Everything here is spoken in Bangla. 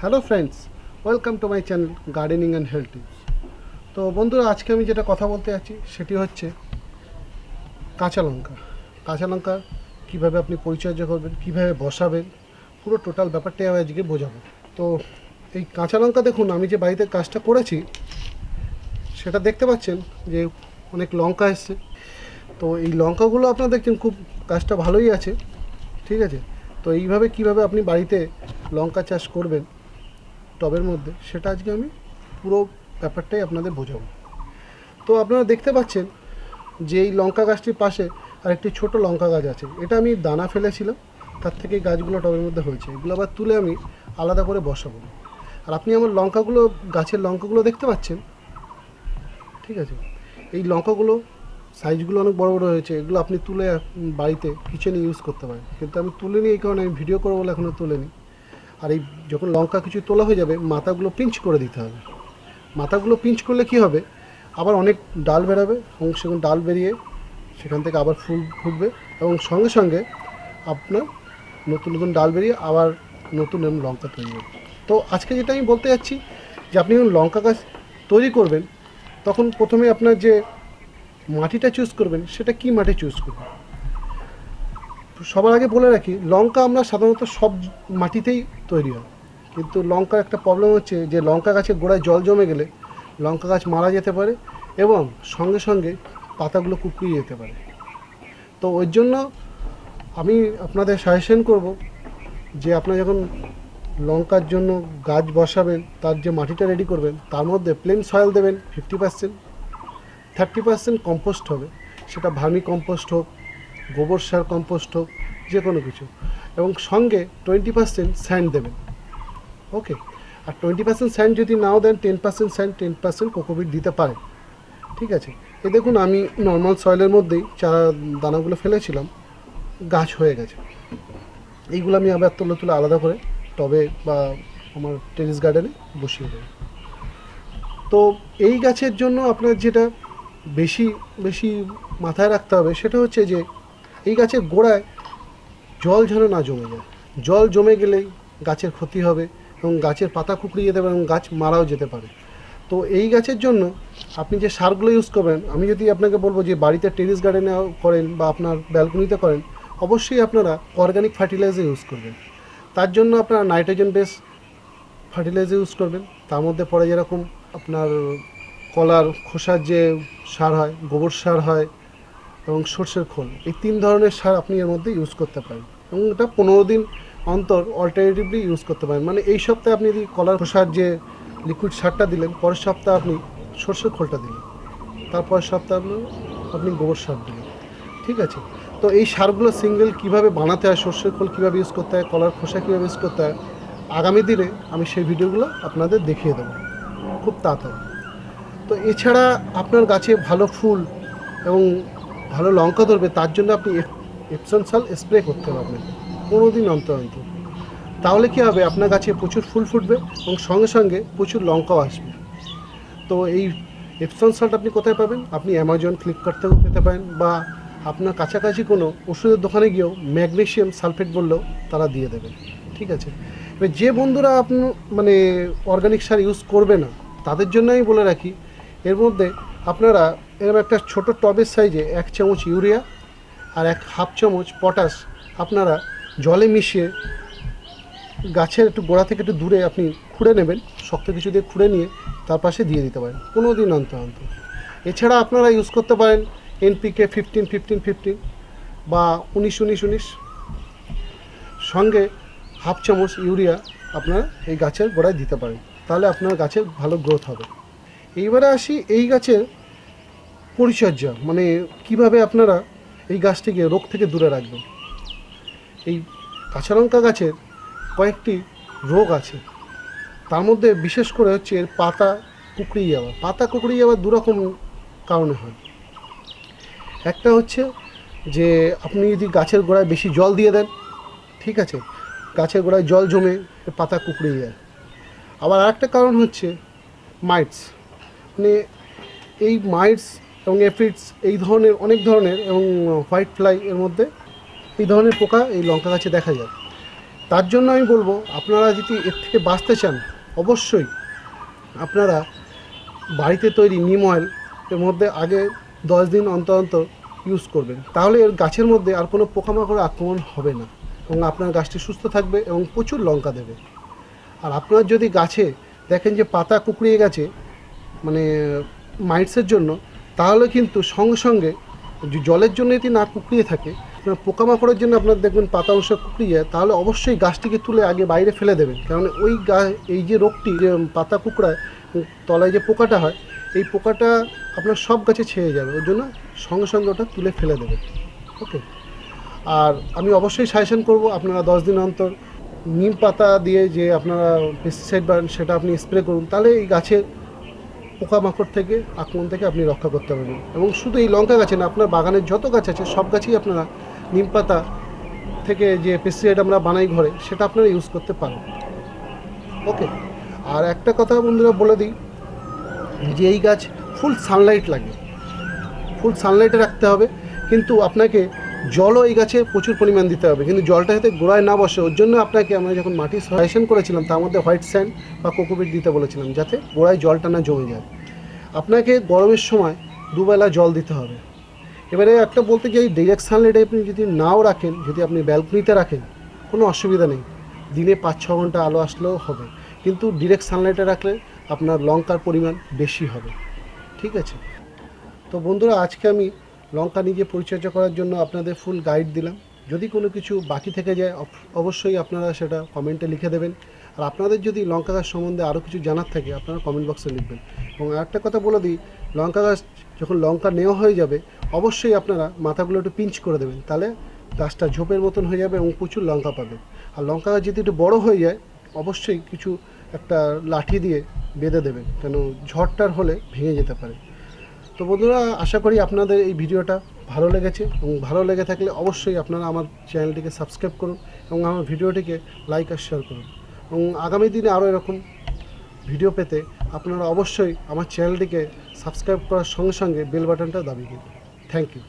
Hello friends, welcome to my channel gardening and health tips. তো বন্ধুরা, আজকে আমি যেটা কথা বলতে যাচ্ছি সেটি হচ্ছে কাঁচা লঙ্কা। কাঁচা লঙ্কা কীভাবে আপনি পরিচর্যা করবেন, কীভাবে বসাবেন, পুরো টোটাল ব্যাপারটাই আমি আজকে বোঝাবো। তো এই কাঁচা লঙ্কা দেখুন, আমি যে বাড়িতে কাজটা করেছি সেটা দেখতে পাচ্ছেন যে অনেক লঙ্কা এসছে। তো এই লঙ্কাগুলো আপনারা দেখছেন খুব কাজটা ভালোই আছে, ঠিক আছে। তো এইভাবে কীভাবে আপনি বাড়িতে লঙ্কা চাষ করবেন টবের মধ্যে, সেটা আজকে আমি পুরো ব্যাপারটাই আপনাদের বোঝাবো। তো আপনারা দেখতে পাচ্ছেন যে এই লঙ্কা গাছটির পাশে আরেকটি ছোট লঙ্কা গাছ আছে। এটা আমি দানা ফেলেছিলাম, তার থেকে গাছগুলো টবের মধ্যে হয়েছে। এগুলো আবার তুলে আমি আলাদা করে বসাবো। আর আপনি আমার লঙ্কাগুলো, গাছের লঙ্কাগুলো দেখতে পাচ্ছেন, ঠিক আছে। এই লঙ্কাগুলো সাইজগুলো অনেক বড় বড় হয়েছে। এগুলো আপনি তুলে বাড়িতে কিচেনে ইউজ করতে পারেন, কিন্তু আমি তুলে নিই এই কারণে আমি ভিডিও করবো বলে এখনও তুলে নিই। আর এই যখন লঙ্কা কিছু তোলা হয়ে যাবে, মাথাগুলো পিঞ্চ করে দিতে হবে। মাথাগুলো পিঞ্চ করলে কি হবে, আবার অনেক ডাল বেরোবে এবং সেখানে ডাল বেরিয়ে সেখান থেকে আবার ফুল ফুটবে এবং সঙ্গে সঙ্গে আপনার নতুন নতুন ডাল বেরিয়ে আবার নতুন লঙ্কা তৈরি হবে। তো আজকে যেটা আমি বলতে যাচ্ছি যে আপনি যখন লঙ্কা গাছ তৈরি করবেন, তখন প্রথমে আপনার যে মাটিটা চুজ করবেন সেটা কি মাটি চুজ করবেন। সবার আগে বলে রাখি, লঙ্কা আমরা সাধারণত সব মাটিতেই তৈরি হয়, কিন্তু লঙ্কার একটা প্রবলেম হচ্ছে যে লঙ্কা গাছের গোড়ায় জল জমে গেলে লঙ্কা গাছ মারা যেতে পারে এবং সঙ্গে সঙ্গে পাতাগুলো কুকড়িয়ে যেতে পারে। তো ওই জন্য আমি আপনাদের সাজেশন করব যে আপনারা যখন লঙ্কার জন্য গাছ বসাবেন, তার যে মাটিটা রেডি করবেন তার মধ্যে প্লেন সয়েল দেবেন 50%, 30% কম্পোস্ট হবে। সেটা ভার্মি কম্পোস্ট হোক, গোবর সার কম্পোস্ট হোক, যে কোনো কিছু, এবং সঙ্গে 20% স্যান্ড দেবেন। ওকে। আর 20% স্যান্ড যদি নাও দেন, 10% স্যান্ড, 10% কোকোপিট দিতে পারে, ঠিক আছে। এ দেখুন, আমি নর্মাল সয়েলের মধ্যেই চারা দানাগুলো ফেলেছিলাম, গাছ হয়ে গেছে। এইগুলো আমি আবার তুলে তুলে আলাদা করে টবে বা আমার টেরেস গার্ডেনে বসিয়ে দেবো। তো এই গাছের জন্য আপনার যেটা বেশি বেশি মাথায় রাখতে হবে সেটা হচ্ছে যে এই গাছের গোড়ায় জল যেন না জমে যায়। জল জমে গেলেই গাছের ক্ষতি হবে এবং গাছের পাতা কুকড়িয়ে যেতে পারে এবং গাছ মারাও যেতে পারে। তো এই গাছের জন্য আপনি যে সারগুলো ইউজ করবেন, আমি যদি আপনাকে বলবো যে বাড়িতে টেরেস গার্ডেনে করেন বা আপনার ব্যালকনিতে করেন, অবশ্যই আপনারা অর্গানিক ফার্টিলাইজার ইউজ করবেন। তার জন্য আপনারা নাইট্রোজেন বেস ফার্টিলাইজার ইউজ করবেন। তার মধ্যে পড়ে যেরকম আপনার কলার খোসার যে সার হয়, গোবর সার হয় এবং সর্ষের খোল, এই 3 ধরনের সার আপনি এর মধ্যে ইউজ করতে পারেন এবং এটা 15 দিন অন্তর অল্টারনেটিভলি ইউজ করতে পারেন। মানে এই সপ্তাহে আপনি যদি কলার খোসার যে লিকুইড সারটা দিলেন, পরের সপ্তাহে আপনি সর্ষের খোলটা দিলেন, তারপরের সপ্তাহে আপনি গোবর সার দিলেন, ঠিক আছে। তো এই সারগুলো সিঙ্গেল কীভাবে বানাতে হয়, সর্ষের খোল কীভাবে ইউজ করতে হয়, কলার খোসা কীভাবে ইউজ করতে হয়, আগামী দিনে আমি সেই ভিডিওগুলো আপনাদের দেখিয়ে দেবো খুব তাড়াতাড়ি। তো এছাড়া আপনার গাছে ভালো ফুল এবং ভালো লঙ্কা ধরবে, তার জন্য আপনি এপসন সল্ট স্প্রে করতে পারবেন 15 দিন অন্তর অন্তর। তাহলে কী হবে, আপনার গাছে প্রচুর ফুল ফুটবে এবং সঙ্গে সঙ্গে প্রচুর লঙ্কাও আসবে। তো এই এপসন সল্ট আপনি কোথায় পাবেন? আপনি অ্যামাজন, ফ্লিপকার্ট থেকেও পেতে পারেন, বা আপনার কাছাকাছি কোনো ওষুধের দোকানে গিয়েও ম্যাগনেসিয়াম সালফেট বললেও তারা দিয়ে দেবে, ঠিক আছে। এবার যে বন্ধুরা আপনি মানে অর্গানিক সার ইউজ করবে না, তাদের জন্য আমি বলে রাখি, এর মধ্যে আপনারা এরকম একটা ছোটো টবের সাইজে 1 চামচ ইউরিয়া আর 1/2 চামচ পটাশ আপনারা জলে মিশিয়ে গাছের একটু গোড়া থেকে একটু দূরে আপনি খুঁড়ে নেবেন, শক্ত কিছু দিয়ে খুঁড়ে নিয়ে তার পাশে দিয়ে দিতে পারেন 15 দিন অন্তর অন্তর। এছাড়া আপনারা ইউজ করতে পারেন NPK 15-15-15 বা 19-19-19, সঙ্গে 1/2 চামচ ইউরিয়া আপনারা এই গাছের গোড়ায় দিতে পারেন, তাহলে আপনার গাছের ভালো গ্রোথ হবে। এইবারে আসি এই গাছের পরিচর্যা, মানে কিভাবে আপনারা এই গাছটিকে রোগ থেকে দূরে রাখবেন। এই কাঁচা লঙ্কা গাছের কয়েকটি রোগ আছে, তার মধ্যে বিশেষ করে হচ্ছে এর পাতা কুকড়িয়ে যাওয়া। পাতা কুকড়িয়ে যাওয়া দুরকম কারণে হয়। একটা হচ্ছে যে আপনি যদি গাছের গোড়ায় বেশি জল দিয়ে দেন, ঠিক আছে, গাছের গোড়ায় জল জমে পাতা কুকড়িয়ে যায়। আবার আরেকটা কারণ হচ্ছে মাইটস, মানে এই মাইটস এবং এফিডস, এই ধরনের অনেক ধরনের, এবং হোয়াইট ফ্লাই, এর মধ্যে এই ধরনের পোকা এই লঙ্কা গাছে দেখা যায়। তার জন্য আমি বলবো, আপনারা যদি এর থেকে বাঁচতে চান, অবশ্যই আপনারা বাড়িতে তৈরি নিম অয়েল এর মধ্যে আগে 10 দিন অন্তর অন্তর ইউজ করবেন। তাহলে এর গাছের মধ্যে আর কোনো পোকামাকড়ের আক্রমণ হবে না এবং আপনার গাছটি সুস্থ থাকবে এবং প্রচুর লঙ্কা দেবে। আর আপনার যদি গাছে দেখেন যে পাতা কুঁকড়িয়ে গেছে মানে মাইটসের জন্য, তাহলে কিন্তু সঙ্গে সঙ্গে জলের জন্য যদি না কুঁকড়িয়ে থাকে, আপনার পোকামাকড়ের জন্য আপনার দেখবেন পাতা অংশ কুঁকড়িয়ে যায়, তাহলে অবশ্যই গাছটিকে তুলে আগে বাইরে ফেলে দেবেন। কারণ ওই এই যে রোগটি, যে পাতা কুঁকড়ায় তলায় যে পোকাটা হয়, এই পোকাটা আপনার সব গাছে ছেয়ে যাবে। ওই জন্য সঙ্গে সঙ্গে ওটা তুলে ফেলে দেবেন। ওকে। আর আমি অবশ্যই সাজেশন করব আপনারা 10 দিন অন্তর নিম পাতা দিয়ে যে আপনারা পেস্টিসাইড বা সেটা আপনি স্প্রে করুন, তাহলে এই গাছের পোকামাকড় থেকে আক্রমণ থেকে আপনি রক্ষা করতে পারবেন। এবং শুধু এই লঙ্কা গাছে না, আপনার বাগানের যত গাছ আছে সব গাছেই আপনারা নিম পাতা থেকে যে পেস্টিসাইড আমরা বানাই ঘরে, সেটা আপনারা ইউজ করতে পারেন। ওকে। আর একটা কথা বন্ধুরা বলে দিই যে এই গাছ ফুল সানলাইট লাগে, ফুল সানলাইটে রাখতে হবে, কিন্তু আপনাকে জলও এই গাছে প্রচুর পরিমাণ দিতে হবে, কিন্তু জলটা যাতে গোড়ায় না বসে। ওর জন্য আপনাকে আমরা যখন মাটি সাজেশন করেছিলাম তার মধ্যে হোয়াইট স্যান্ড বা কোকোপিট দিতে বলেছিলাম, যাতে গোড়ায় জলটা না জমে যায়। আপনাকে গরমের সময় দুবেলা জল দিতে হবে। এবারে একটা বলতে চাই, ডিরেক্ট সানলাইটে আপনি যদি নাও রাখেন, যদি আপনি ব্যালকনিতে রাখেন, কোনো অসুবিধা নেই, দিনে 5-6 ঘন্টা আলো আসলেও হবে, কিন্তু ডিরেক্ট সানলাইটে রাখলে আপনার লঙ্কার পরিমাণ বেশি হবে। ঠিক আছে? তো বন্ধুরা, আজকে আমি লঙ্কা নিজে পরিচর্যা করার জন্য আপনাদের ফুল গাইড দিলাম। যদি কোনো কিছু বাকি থেকে যায় অবশ্যই আপনারা সেটা কমেন্টে লিখে দেবেন। আর আপনাদের যদি লঙ্কা গাছ সম্বন্ধে আরও কিছু জানার থাকে, আপনারা কমেন্ট বক্সে লিখবেন। এবং আরেকটা কথা বলে দিই, লঙ্কা গাছ যখন লঙ্কা নেওয়া হয়ে যাবে, অবশ্যই আপনারা মাথাগুলো একটু পিঞ্চ করে দেবেন, তাহলে গাছটা ঝোপের মতন হয়ে যাবে এবং প্রচুর লঙ্কা পাবে। আর লঙ্কা গাছ যদি একটু বড়ো হয়ে যায়, অবশ্যই কিছু একটা লাঠি দিয়ে বেঁধে দেবেন, কেন ঝড়টার হলে ভেঙে যেতে পারে। তো বন্ধুরা, আশা করি আপনাদের এই ভিডিওটা ভালো লেগেছে, এবং ভালো লেগে থাকলে অবশ্যই আপনারা আমার চ্যানেলটিকে সাবস্ক্রাইব করুন এবং আমার ভিডিওটিকে লাইক আর শেয়ার করুন। এবং আগামী দিনে আরও এরকম ভিডিও পেতে আপনারা অবশ্যই আমার চ্যানেলটিকে সাবস্ক্রাইব করার সঙ্গে সঙ্গে বেল বাটনটা দাবিয়ে দিন। Thank you.